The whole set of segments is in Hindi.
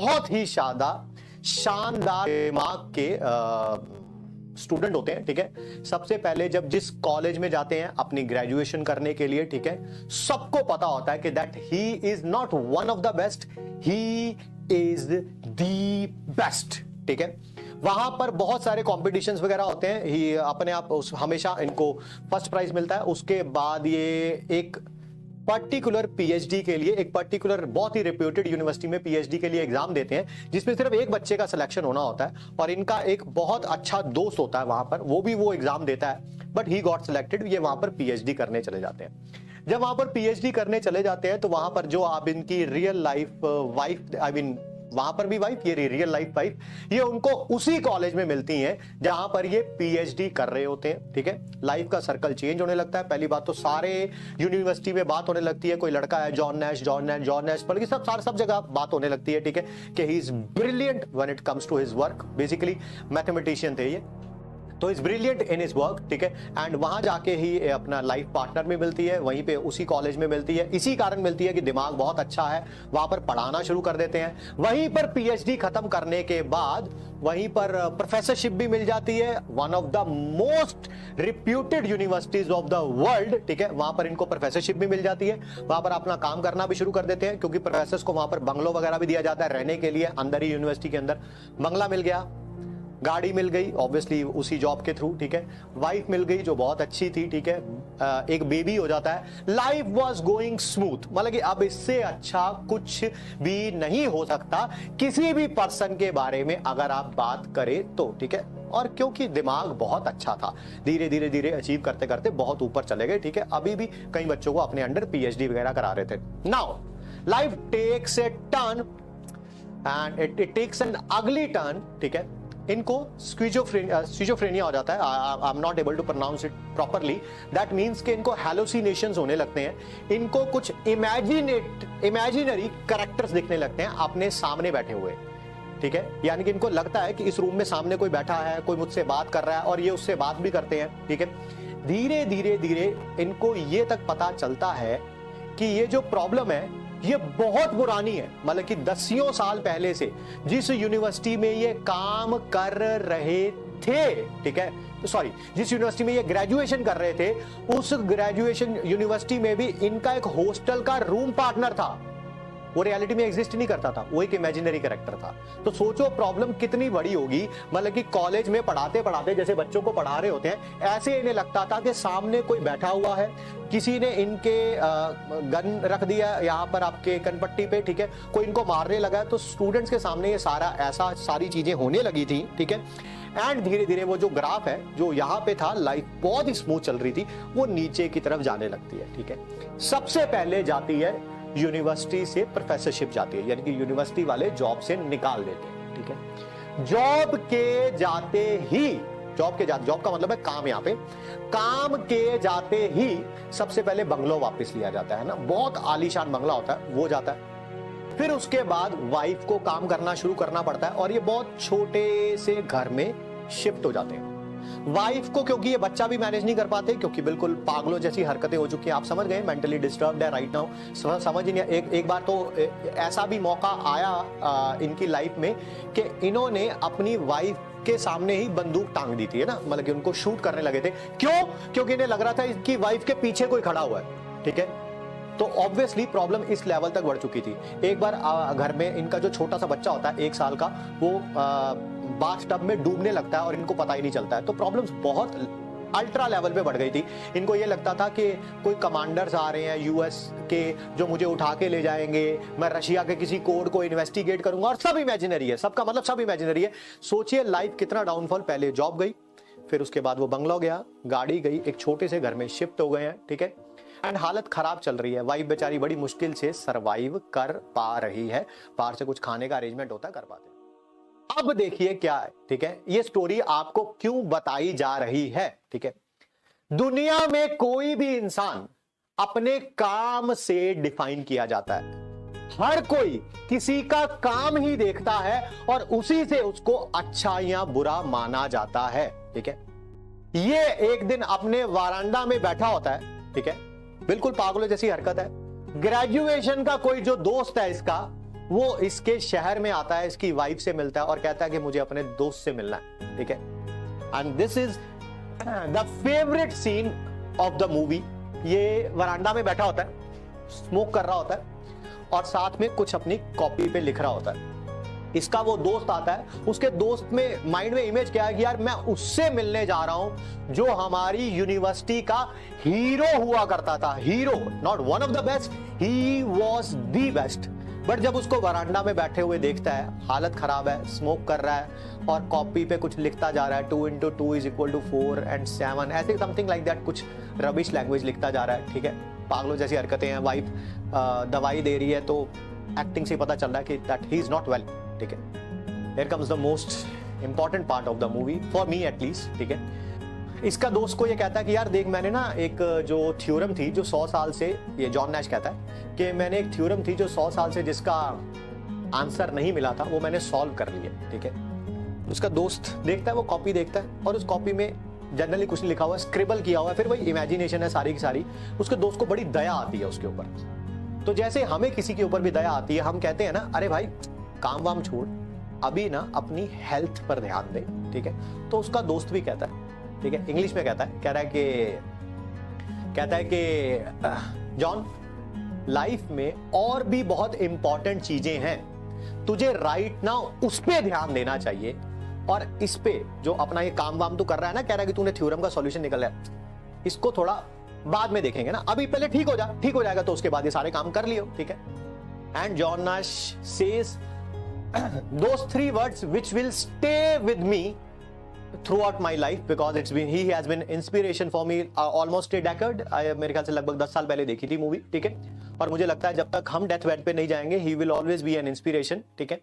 बहुत ही शानदार दिमाग के स्टूडेंट होते हैं, ठीक है। सबसे पहले जब जिस कॉलेज में जाते हैं अपनी ग्रेजुएशन करने के लिए, ठीक है, सबको पता होता है कि that he is not one of the best, he is the best, ठीक है। वहां पर बहुत सारे कॉम्पिटिशन्स वगैरह होते हैं, ही अपने आप हमेशा इनको फर्स्ट प्राइज मिलता है। उसके बाद ये एक पर्टिकुलर पीएचडी के लिए, एक पर्टिकुलर बहुत ही रेप्यूटेड यूनिवर्सिटी में पीएचडी के लिए एग्जाम देते हैं, जिसमें सिर्फ एक बच्चे का सिलेक्शन होना होता है और इनका एक बहुत अच्छा दोस्त होता है वहां पर, वो भी वो एग्जाम देता है, बट ही गॉट सिलेक्टेड। ये वहां पर पीएचडी करने चले जाते हैं। जब वहां पर पीएचडी करने चले जाते हैं तो वहां पर जो आप इनकी real life wife, I mean वहां पर भी वाइफ, ये रियल लाइफ वाइफ, ये उनको उसी कॉलेज में मिलती हैं जहां पर ये पीएचडी कर रहे होते हैं, ठीक है। लाइफ का सर्कल चेंज होने लगता है। पहली बात तो सारे यूनिवर्सिटी में बात होने लगती है, कोई लड़का है John Nash, John Nash, John Nash, बल्कि सब जगह बात होने लगती है, ठीक है, कि he is brilliant when it comes to his work. Basically mathematician थे ये, तो is brilliant in his work, ठीक है। एंड वहां जाके ही अपना लाइफ पार्टनर में मिलती है, वहीं पे उसी कॉलेज में मिलती है। इसी कारण मिलती है कि दिमाग बहुत अच्छा है, वहां पर पढ़ाना शुरू कर देते हैं। वहीं पर पीएचडी खत्म करने के बाद वहीं पर प्रोफेसरशिप भी मिल जाती है, one of the most reputed universities of the world, ठीक है। वहां पर इनको प्रोफेसरशिप भी मिल जाती है, वहां पर अपना काम करना भी शुरू कर देते हैं, क्योंकि प्रोफेसर्स को वहां पर बंगलो वगैरह भी दिया जाता है रहने के लिए। अंदर ही यूनिवर्सिटी के अंदर बंगला मिल गया, गाड़ी मिल गई ऑब्वियसली उसी जॉब के थ्रू, ठीक है। वाइफ मिल गई जो बहुत अच्छी थी, ठीक है। एक बेबी हो जाता है। लाइफ वाज गोइंग स्मूथ, मतलब कि अब इससे अच्छा कुछ भी नहीं हो सकता किसी भी पर्सन के बारे में अगर आप बात करें तो, ठीक है। और क्योंकि दिमाग बहुत अच्छा था, धीरे धीरे धीरे अचीव करते करते बहुत ऊपर चले गए, ठीक है। अभी भी कई बच्चों को अपने अंडर पीएचडी वगैरह करा रहे थे। Now life takes a turn and it takes an ugly turn, ठीक है। इनको स्किज़ोफ्रेनिया हो जाता है, I am not able to pronounce it properly, that means कि इनको हैलोसिनेशंस होने लगते हैं। इनको कुछ इमेजिनरी कैरेक्टर्स दिखने लगते हैं अपने सामने बैठे हुए, ठीक है। यानी कि इनको लगता है कि इस रूम में सामने कोई बैठा है, कोई मुझसे बात कर रहा है और ये उससे बात भी करते हैं, ठीक है। धीरे धीरे धीरे इनको ये तक पता चलता है कि ये जो प्रॉब्लम है ये बहुत पुरानी है, मतलब कि दसियों साल पहले से जिस यूनिवर्सिटी में ये काम कर रहे थे, ठीक है, तो सॉरी, जिस यूनिवर्सिटी में ये ग्रेजुएशन कर रहे थे उस ग्रेजुएशन यूनिवर्सिटी में भी इनका एक हॉस्टल का रूम पार्टनर था। वो रियलिटी में एग्जिस्ट नहीं करता था, वो एक इमेजिनरी कैरेक्टर था। तो सोचो प्रॉब्लम कितनी बड़ी होगी, मतलब कि कॉलेज में पढ़ाते पढ़ाते जैसे बच्चों को पढ़ा रहे होते हैं, ऐसे इन्हें लगता था कि सामने कोई बैठा हुआ है, किसी ने इनके गन रख दिया यहाँ पर आपके कनपट्टी पे, ठीक है, कोई इनको मारने लगा है। तो स्टूडेंट्स के सामने ये सारी चीजें होने लगी थी, ठीक है। एंड धीरे धीरे वो जो ग्राफ है जो यहाँ पे था, लाइफ बहुत ही स्मूथ चल रही थी, वो नीचे की तरफ जाने लगती है, ठीक है। सबसे पहले जाती है यूनिवर्सिटी से प्रोफेसरशिप जाती है, यानी कि यूनिवर्सिटी वाले जॉब से निकाल देते हैं, ठीक है। जॉब का मतलब है काम, यहाँ पे काम के जाते ही सबसे पहले बंगलो वापस लिया जाता है ना, बहुत आलीशान बंगला होता है, वो जाता है। फिर उसके बाद वाइफ को काम करना शुरू करना पड़ता है और ये बहुत छोटे से घर में शिफ्ट हो जाते हैं। वाइफ को, क्योंकि ये बच्चा भी मैनेज नहीं कर पाते, क्योंकि बिल्कुल पागलों जैसी हरकतें हो चुकी हैं, आप समझ गए, मेंटली डिस्टर्ब्ड है राइट नाउ, समझ नहीं। एक बार तो ऐसा भी मौका आया इनकी लाइफ में कि इन्होंने अपनी वाइफ के सामने ही बंदूक टांग दी थी, है ना, मतलब कि उनको शूट करने लगे थे। क्यों? क्योंकि इन्हें लग रहा था इनकी वाइफ के पीछे कोई खड़ा हुआ है, ठीक है। तो ऑब्वियसली प्रॉब्लम इस लेवल तक बढ़ चुकी थी। एक बार घर में इनका जो छोटा सा बच्चा होता है 1 साल का, वो बाथ टब में डूबने लगता है और इनको पता ही नहीं चलता है। तो प्रॉब्लम्स बहुत अल्ट्रा लेवल पे बढ़ गई थी। इनको ये लगता था कि कोई कमांडर्स आ रहे हैं यूएस के जो मुझे उठा के ले जाएंगे, मैं रशिया के किसी कोड को इन्वेस्टिगेट करूंगा, और सब इमेजिनरी है, सबका मतलब सब इमेजिनरी है। सोचिए लाइफ कितना डाउनफॉल, पहले जॉब गई, फिर उसके बाद वो बंगला गया, गाड़ी गई, एक छोटे से घर में शिफ्ट हो गए हैं, ठीक है। एंड हालत खराब चल रही है, वाइफ बेचारी बड़ी मुश्किल से सरवाइव कर पा रही है, बाहर से कुछ खाने का अरेंजमेंट होता है, कर पाते हैं। अब देखिए क्या है, ठीक है, ये स्टोरी आपको क्यों बताई जा रही है, ठीक है। दुनिया में कोई भी इंसान अपने काम से डिफाइन किया जाता है। हर कोई किसी का काम ही देखता है और उसी से उसको अच्छा या बुरा माना जाता है, ठीक है। ये एक दिन अपने वारांडा में बैठा होता है, ठीक है, बिल्कुल पागलों जैसी हरकत है। ग्रेजुएशन का कोई जो दोस्त है इसका, वो इसके शहर में आता है, इसकी वाइफ से मिलता है और कहता है कि मुझे अपने दोस्त से मिलना है, ठीक है। And this is the favourite scene of the movie. ये वरांडा में बैठा होता है, स्मोक कर रहा होता है और साथ में कुछ अपनी कॉपी पे लिख रहा होता है। इसका वो दोस्त आता है, उसके दोस्त में माइंड में इमेज क्या है कि यार मैं उससे मिलने जा रहा हूं जो हमारी यूनिवर्सिटी का हीरो हुआ करता था। Hero, not one of the best, he was the best. But जब उसको वरांडा में बैठे हुए देखता है, हालत खराब है, स्मोक कर रहा है और कॉपी पे कुछ लिखता जा रहा है, 2 into 2 is equal to 4 and 7, ऐसे समथिंग लाइक दैट, कुछ रबिश लैंग्वेज लिखता जा रहा है, ठीक है। पागलों जैसी हरकतें हैं। वाइफ दवाई दे रही है तो एक्टिंग से पता चल रहा है कि that he is not well, ठीक है। Here comes the most important part of the movie for me at least, ठीक है। इसका दोस्त को ये कहता है कि यार देख, मैंने ना एक जो थ्योरम थी जो 100 साल से, ये जॉन नैश कहता है कि मैंने एक थ्योरम थी जो 100 साल से जिसका आंसर नहीं मिला था, वो मैंने सॉल्व कर लिया, ठीक है। उसका दोस्त देखता है, वो कॉपी देखता है और उस कॉपी में जनरली कुछ लिखा हुआ है, स्क्रिबल किया हुआ है, फिर वही इमेजिनेशन है सारी की सारी। उसके दोस्त को बड़ी दया आती है उसके ऊपर। तो जैसे हमें किसी के ऊपर भी दया आती है, हम कहते हैं ना, अरे भाई काम वाम छोड़, अभी ना अपनी हेल्थ पर ध्यान दे, ठीक है। तो उसका दोस्त भी कहता है, ठीक है, इंग्लिश में कहता है कि जॉन, लाइफ में और भी बहुत इंपॉर्टेंट चीजें हैं, तुझे राइट नाउ उस पे ध्यान देना चाहिए और इस पे जो अपना ये काम वाम तू कर रहा है ना, कह रहा है कि तूने थ्योरम का सॉल्यूशन निकाला है, इसको थोड़ा बाद में देखेंगे ना, अभी पहले ठीक हो जाएगा तो उसके बाद ये सारे काम कर लियो, ठीक है। And John Nash says those 3 words which will stay with me throughout my life because he has been inspiration for me almost a decade। मेरे ख्याल से लगभग 10 साल पहले देखी थी मूवी, ठीक है। और मुझे लगता है जब तक हम डेथ बेड पे नहीं जाएंगे, he will always be an inspiration, ठीक है।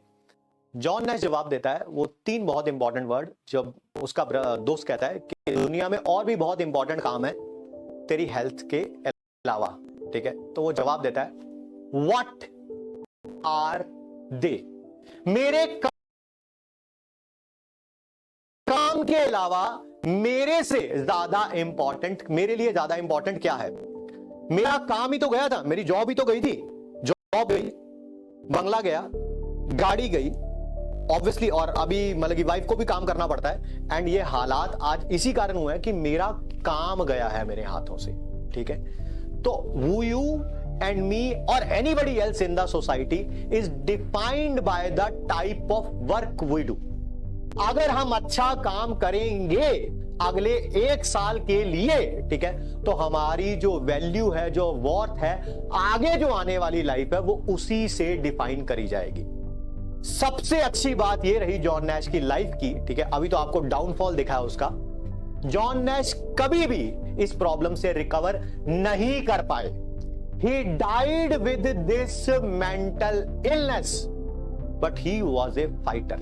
जॉन नैश जवाब देता है वो 3 बहुत इंपॉर्टेंट वर्ड, जब उसका दोस्त कहता है कि दुनिया में और भी बहुत इंपॉर्टेंट काम है तेरी हेल्थ के अलावा, ठीक है। तो वो जवाब देता है, व्हाट आर दे? मेरे काम के अलावा मेरे से ज्यादा इंपॉर्टेंट, मेरे लिए ज्यादा इंपॉर्टेंट क्या है? मेरा काम ही तो गया था, मेरी जॉब ही तो गई थी, जॉब गई, बंगला गया, गाड़ी गई ऑब्वियसली, और अभी मतलब की वाइफ को भी काम करना पड़ता है। एंड ये हालात आज इसी कारण हुए हैं कि मेरा काम गया है मेरे हाथों से, ठीक है। तो who you and me or anybody else in the society is defined by the type of work we do। अगर हम अच्छा काम करेंगे अगले 1 साल के लिए, ठीक है, तो हमारी जो वैल्यू है, जो वर्थ है, आगे जो आने वाली लाइफ है, वो उसी से डिफाइन करी जाएगी। सबसे अच्छी बात ये रही जॉन नैश की लाइफ की, ठीक है। अभी तो आपको डाउनफॉल दिखा है उसका। जॉन नैश कभी भी इस प्रॉब्लम से रिकवर नहीं कर पाए। He died with this mental illness, but he was a fighter।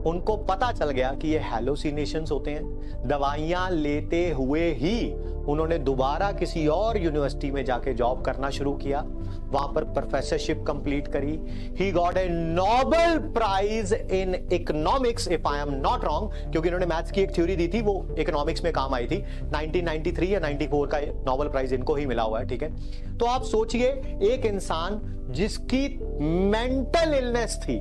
उनको पता चल गया कि ये हैलोसिनेशंस होते हैं। दवाइयां लेते हुए ही उन्होंने दोबारा किसी और यूनिवर्सिटी में जाके जॉब करना शुरू किया, वहां पर प्रोफेसरशिप कंप्लीट करी। He got a Nobel prize in economics if I am not wrong, क्योंकि इन्होंने मैथ्स की एक थ्योरी दी थी, वो इकोनॉमिक्स में काम आई थी। 1993 या 94 का नोबेल प्राइज इनको ही मिला हुआ है, ठीक है। तो आप सोचिए, एक इंसान जिसकी मेंटल इलनेस थी,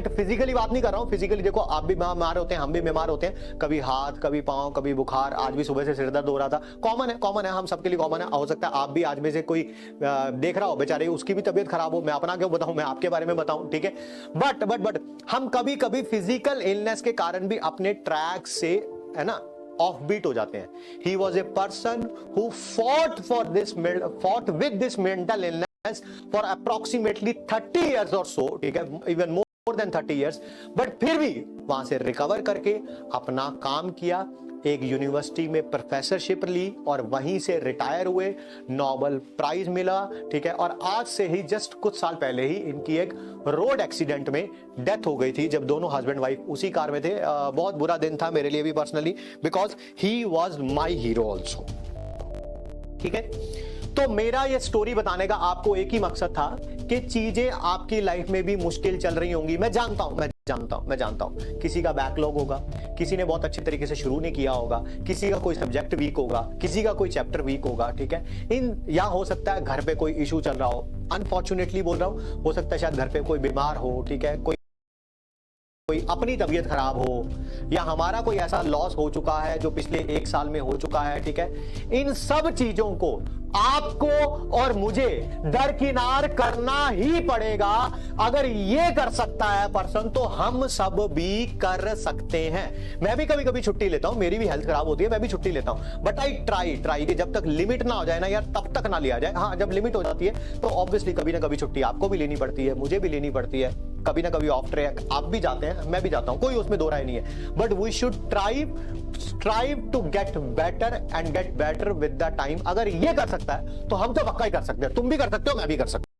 फिजिकली बात नहीं कर रहा हूं, फिजिकली देखो आप भी बीमार होते हैं, हम भी बीमार होते हैं, कभी हाथ, कभी पांव, कभी बुखार, आज भी सुबह से सिर दर्द हो रहा था, कॉमन है, हम सबके लिए कॉमन है। हो सकता है आप भी आज में से कोई देख रहा हो, बेचारे उसकी भी तबीयत खराब हो, मैं अपना क्यों बताऊं, मैं आपके बारे में बताऊं, ठीक है। बट हम कभी कभी फिजिकल इलनेस के कारण भी अपने ट्रैक से, है ना, ऑफ बीट हो जाते हैं। He was a person who fought with this mental illness for approximately 30 years और सो, ठीक है, even more than 30 years, but फिर भी वहां से रिकवर करके अपना काम किया, एक यूनिवर्सिटी में प्रोफेसरशिप ली और वहीं से रिटायर हुए, नोबेल प्राइज मिला, ठीक है। और आज से ही जस्ट कुछ साल पहले ही इनकी एक रोड एक्सीडेंट में डेथ हो गई थी, जब दोनों हस्बैंड वाइफ उसी कार में थे। बहुत बुरा दिन था मेरे लिए भी personally, because he was my hero also, ठीक है। तो मेरा ये स्टोरी बताने का आपको एक ही मकसद था कि चीजें आपकी लाइफ में भी मुश्किल चल रही होंगी, मैं जानता हूं, मैं जानता हूं किसी का बैकलॉग होगा, किसी ने बहुत अच्छे तरीके से शुरू नहीं किया होगा, किसी का कोई सब्जेक्ट वीक होगा, किसी का कोई चैप्टर वीक होगा, ठीक है। या हो सकता है घर पे कोई इशू चल रहा हो, अनफॉर्चुनेटली बोल रहा हूं, हो सकता है शायद घर पे कोई बीमार हो, ठीक है, कोई अपनी तबीयत खराब हो, या हमारा कोई ऐसा लॉस हो चुका है जो पिछले 1 साल में हो चुका है, ठीक है। इन सब चीजों को आपको और मुझे दरकिनार करना ही पड़ेगा। अगर ये कर सकता है पर्सन तो हम सब भी कर सकते हैं। मैं भी कभी कभी छुट्टी लेता हूं, मेरी भी हेल्थ खराब होती है, मैं भी छुट्टी लेता हूं, बट आई ट्राई कि जब तक लिमिट ना हो जाए ना यार, तब तक ना लिया जाए। हाँ, जब लिमिट हो जाती है तो ऑब्वियसली कभी ना कभी छुट्टी आपको भी लेनी पड़ती है, मुझे भी लेनी पड़ती है, कभी ना कभी ऑफ ट्रैक आप भी जाते हैं, मैं भी जाता हूं, कोई उसमें दो राय नहीं है। But we should strive to get better and get better with the time. अगर ये कर सकता है तो हम तो पक्का ही कर सकते हैं, तुम भी कर सकते हो, मैं भी कर सकता हूं।